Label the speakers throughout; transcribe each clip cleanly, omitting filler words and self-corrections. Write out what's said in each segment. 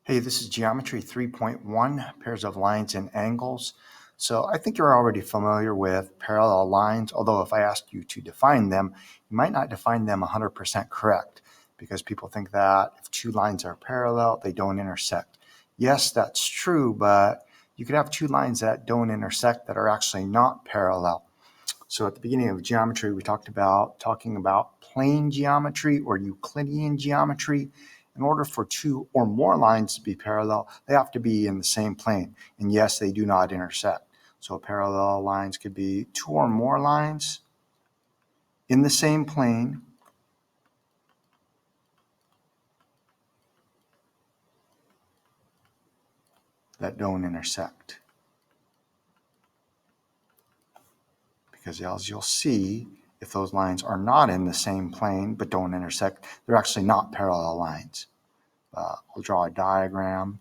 Speaker 1: Hey, this is Geometry 3.1, pairs of lines and angles. So I think you're already familiar with parallel lines, although if I asked you to define them, you might not define them 100% correct because people think that if two lines are parallel, they don't intersect. Yes, that's true, but you could have two lines that don't intersect that are actually not parallel. So at the beginning of geometry, we talking about plane geometry or Euclidean geometry. In order for two or more lines to be parallel, they have to be in the same plane. And yes, they do not intersect. So parallel lines could be two or more lines in the same plane that don't intersect. Because as you'll see, if those lines are not in the same plane but don't intersect, they're actually not parallel lines. I'll draw a diagram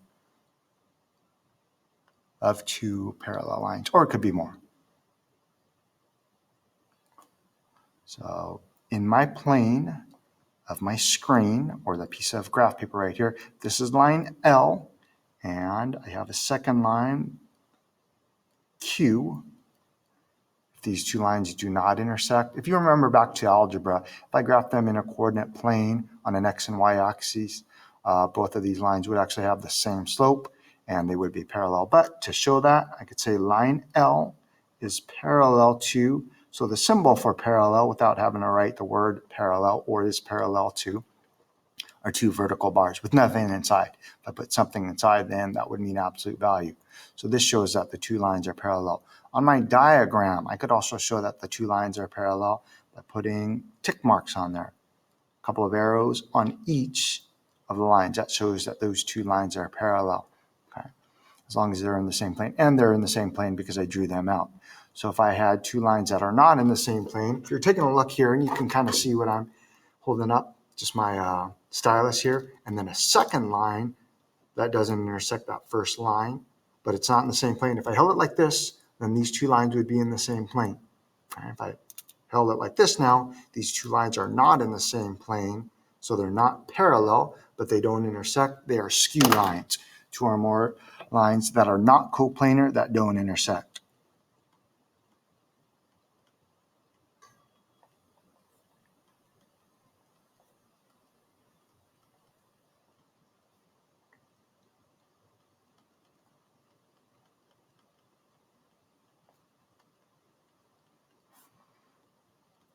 Speaker 1: of two parallel lines, or it could be more. So in my plane of my screen, or the piece of graph paper right here, this is line L, and I have a second line, Q. If these two lines do not intersect, if you remember back to algebra, if I graph them in a coordinate plane on an x and y axis, both of these lines would actually have the same slope, and they would be parallel. But to show that, I could say line L is parallel to, so the symbol for parallel, without having to write the word parallel or is parallel to, are two vertical bars with nothing inside. If I put something inside, then that would mean absolute value. So this shows that the two lines are parallel. On my diagram, I could also show that the two lines are parallel by putting tick marks on there. A couple of arrows on each of the lines. That shows that those two lines are parallel. Okay, as long as they're in the same plane, and they're in the same plane because I drew them out. So if I had two lines that are not in the same plane, if you're taking a look here and you can kind of see what I'm holding up, just my stylus here, and then a second line that doesn't intersect that first line, but it's not in the same plane. If I held it like this, then these two lines would be in the same plane. Okay, if I held it like this now, these two lines are not in the same plane, so they're not parallel, but they don't intersect. They are skew lines, two or more lines that are not coplanar that don't intersect.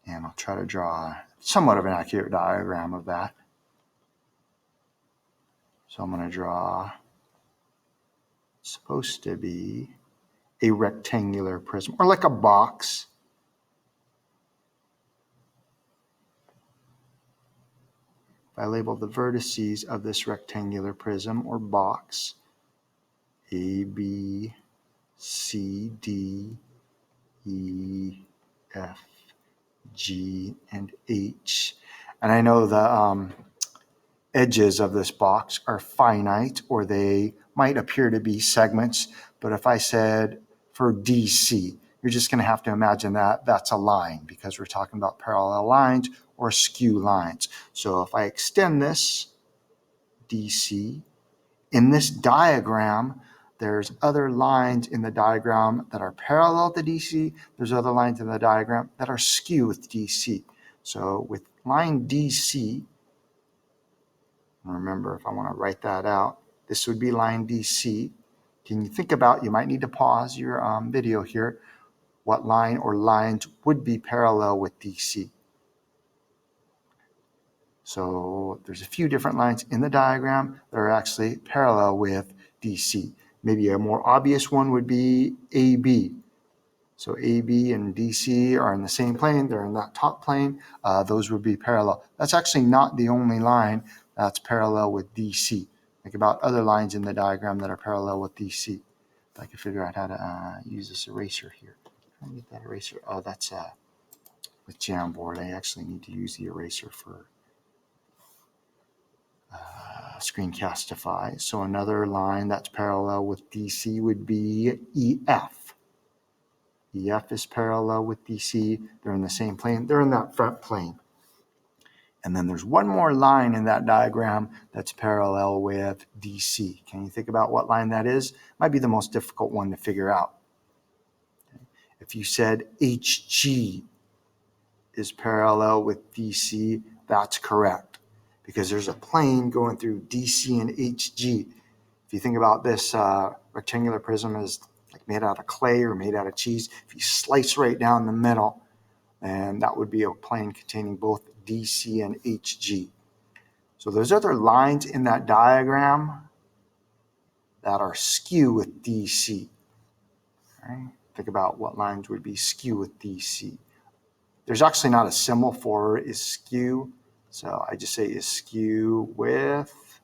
Speaker 1: And I'll try to draw somewhat of an accurate diagram of that. So I'm going to draw, it's supposed to be a rectangular prism, or like a box. If I label the vertices of this rectangular prism or box, A, B, C, D, E, F, G, and H. And I know the edges of this box are finite, or they might appear to be segments, but if I said for DC, you're just going to have to imagine that that's a line because we're talking about parallel lines or skew lines. So if I extend this DC, in this diagram, there's other lines in the diagram that are parallel to DC. There's other lines in the diagram that are skew with DC. So with line DC, remember, if I want to write that out, this would be line DC. Can you think about, you might need to pause your video here, what line or lines would be parallel with DC. So there's a few different lines in the diagram that are actually parallel with DC. Maybe a more obvious one would be AB. So AB and DC are in the same plane. They're in that top plane. Those would be parallel. That's actually not the only line that's parallel with DC. Think about other lines in the diagram that are parallel with DC. If I could figure out how to use this eraser here. Let me get that eraser. Oh, that's with Jamboard. I actually need to use the eraser for Screencastify. So another line that's parallel with DC would be EF. EF is parallel with DC. They're in the same plane. They're in that front plane. And then there's one more line in that diagram that's parallel with DC. Can you think about what line that is? Might be the most difficult one to figure out. If you said HG is parallel with DC, that's correct, because there's a plane going through DC and HG. If you think about this rectangular prism as like made out of clay or made out of cheese, if you slice right down the middle, and that would be a plane containing both DC and HG. So there's other lines in that diagram that are skew with DC. Right? Think about what lines would be skew with DC. There's actually not a symbol for is skew, so I just say is skew with,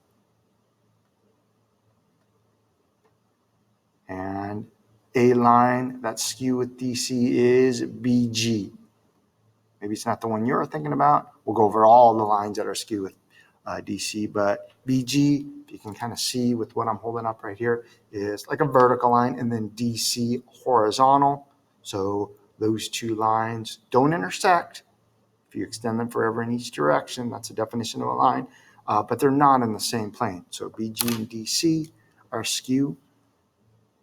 Speaker 1: and a line that's skew with DC is BG. Maybe it's not the one you're thinking about. We'll go over all the lines that are skew with DC, but BG, you can kind of see with what I'm holding up right here, is like a vertical line, and then DC horizontal. So those two lines don't intersect. If you extend them forever in each direction, that's a definition of a line, but they're not in the same plane. So BG and DC are skew.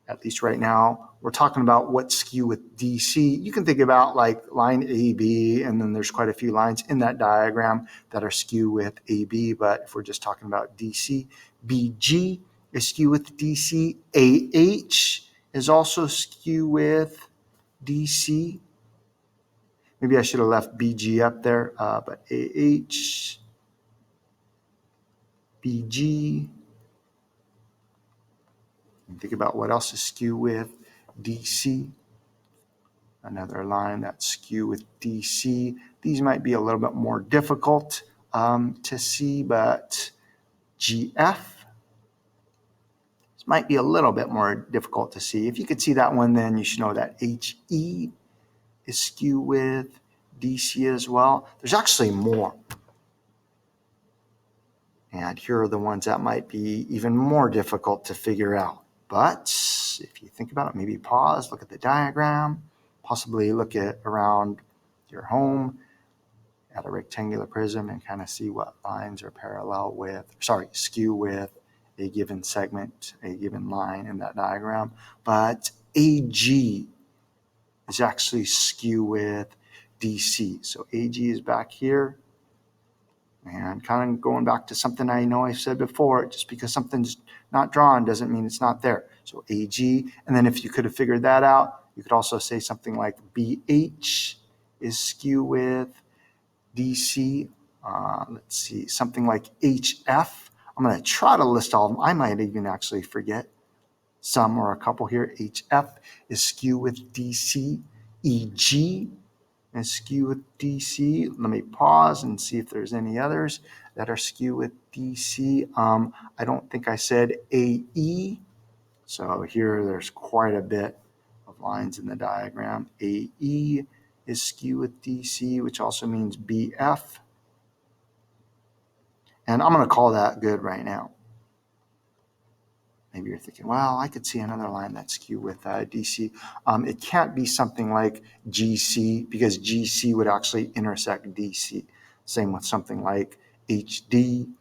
Speaker 1: At least right now, we're talking about what's skew with DC. You can think about like line AB, and then there's quite a few lines in that diagram that are skew with AB, but if we're just talking about DC, BG is skew with DC. AH is also skew with DC. Maybe I should have left BG up there, but AH, BG. And think about what else is skew with DC. Another line that's skew with DC. These might be a little bit more difficult to see, but GF. This might be a little bit more difficult to see. If you could see that one, then you should know that HE is skew with DC as well. There's actually more. And here are the ones that might be even more difficult to figure out. But if you think about it, maybe pause, look at the diagram, possibly look at around your home at a rectangular prism and kind of see what lines are skew with a given segment, a given line in that diagram. But AG is actually skew with DC. So AG is back here. And kind of going back to something I know I said before, just because something's not drawn doesn't mean it's not there. So AG, and then if you could have figured that out, you could also say something like BH is skew with DC. Let's see, something like HF. I'm going to try to list all of them. I might even actually forget some or a couple here. HF is skew with DC. EG is skew with DC. Let me pause and see if there's any others that are skew with DC. I don't think I said AE. So here there's quite a bit of lines in the diagram. AE is skew with DC, which also means BF. And I'm going to call that good right now. Maybe you're thinking, well, I could see another line that's skew with DC. It can't be something like GC, because GC would actually intersect DC. Same with something like HD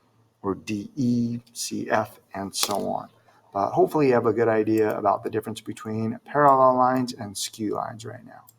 Speaker 1: or DE, CF, and so on. But hopefully you have a good idea about the difference between parallel lines and skew lines right now.